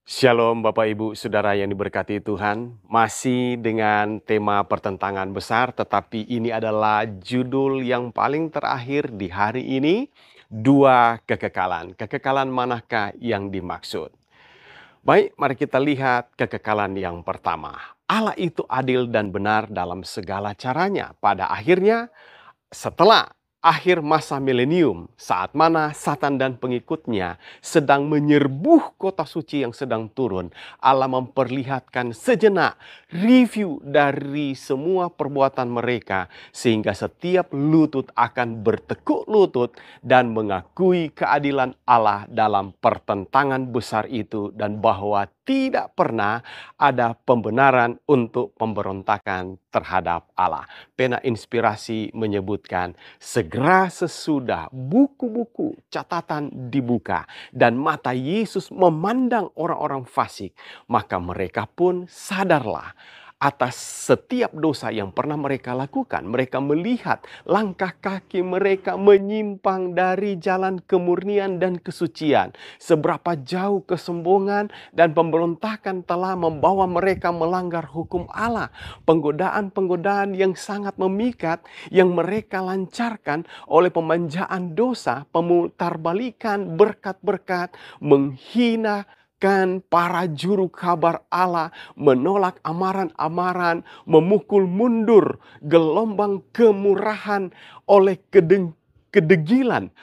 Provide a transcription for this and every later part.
Shalom Bapak Ibu Saudara yang diberkati Tuhan. Masih dengan tema pertentangan besar, tetapi ini adalah judul yang paling terakhir di hari ini. Dua kekekalan. Kekekalan manakah yang dimaksud? Baik, mari kita lihat kekekalan yang pertama. Allah itu adil dan benar dalam segala caranya. Pada akhirnya, setelah akhir masa milenium, saat mana Satan dan pengikutnya sedang menyerbuh kota suci yang sedang turun, Allah memperlihatkan sejenak review dari semua perbuatan mereka, sehingga setiap lutut akan bertekuk lutut dan mengakui keadilan Allah dalam pertentangan besar itu, dan bahwa tidak pernah ada pembenaran untuk pemberontakan terhadap Allah. Pena Inspirasi menyebutkan, segera sesudah buku-buku catatan dibuka dan mata Yesus memandang orang-orang fasik, maka mereka pun sadarlah atas setiap dosa yang pernah mereka lakukan. Mereka melihat langkah kaki mereka menyimpang dari jalan kemurnian dan kesucian. Seberapa jauh kesombongan dan pemberontakan telah membawa mereka melanggar hukum Allah. Penggodaan-penggodaan yang sangat memikat yang mereka lancarkan oleh pemanjaan dosa, pemutarbalikan berkat-berkat, menghina para juru kabar Allah, menolak amaran-amaran, memukul mundur gelombang kemurahan oleh kedegilan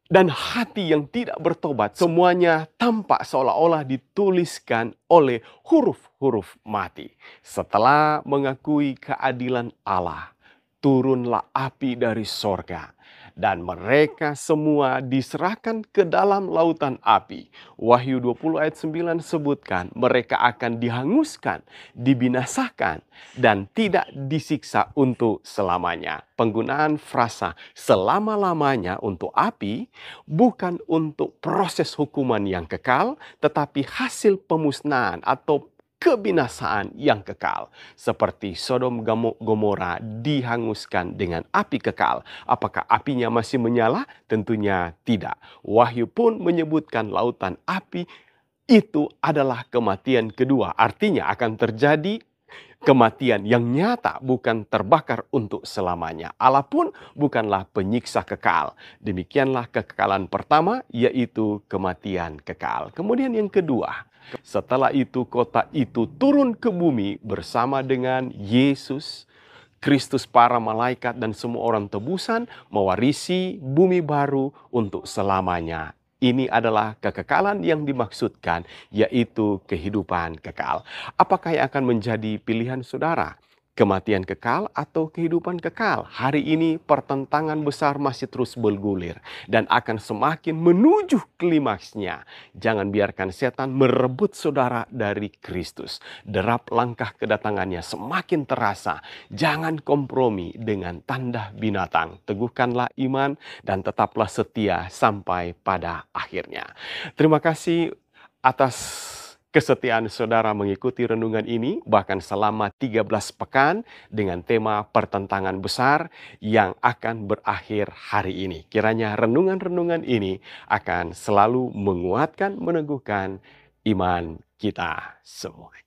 dan hati yang tidak bertobat. Semuanya tampak seolah-olah dituliskan oleh huruf-huruf mati. Setelah mengakui keadilan Allah, turunlah api dari sorga, dan mereka semua diserahkan ke dalam lautan api. Wahyu 20 ayat 9 sebutkan, mereka akan dihanguskan, dibinasakan, dan tidak disiksa untuk selamanya. Penggunaan frasa selama-lamanya untuk api bukan untuk proses hukuman yang kekal, tetapi hasil pemusnahan atau kebinasaan yang kekal. Seperti Sodom Gomora dihanguskan dengan api kekal. Apakah apinya masih menyala? Tentunya tidak. Wahyu pun menyebutkan lautan api itu adalah kematian kedua. Artinya akan terjadi kematian yang nyata, bukan terbakar untuk selamanya. Allah pun bukanlah penyiksa kekal. Demikianlah kekekalan pertama, yaitu kematian kekal. Kemudian yang kedua, setelah itu kota itu turun ke bumi bersama dengan Yesus Kristus, para malaikat, dan semua orang tebusan, mewarisi bumi baru untuk selamanya. Ini adalah kekekalan yang dimaksudkan, yaitu kehidupan kekal. Apakah yang akan menjadi pilihan saudara? Kematian kekal atau kehidupan kekal? Hari ini pertentangan besar masih terus bergulir dan akan semakin menuju klimaksnya. Jangan biarkan setan merebut saudara dari Kristus. Derap langkah kedatangannya semakin terasa. Jangan kompromi dengan tanda binatang. Teguhkanlah iman dan tetaplah setia sampai pada akhirnya. Terima kasih atas kesetiaan saudara mengikuti renungan ini, bahkan selama 13 pekan dengan tema pertentangan besar yang akan berakhir hari ini. Kiranya renungan-renungan ini akan selalu menguatkan, meneguhkan iman kita semua.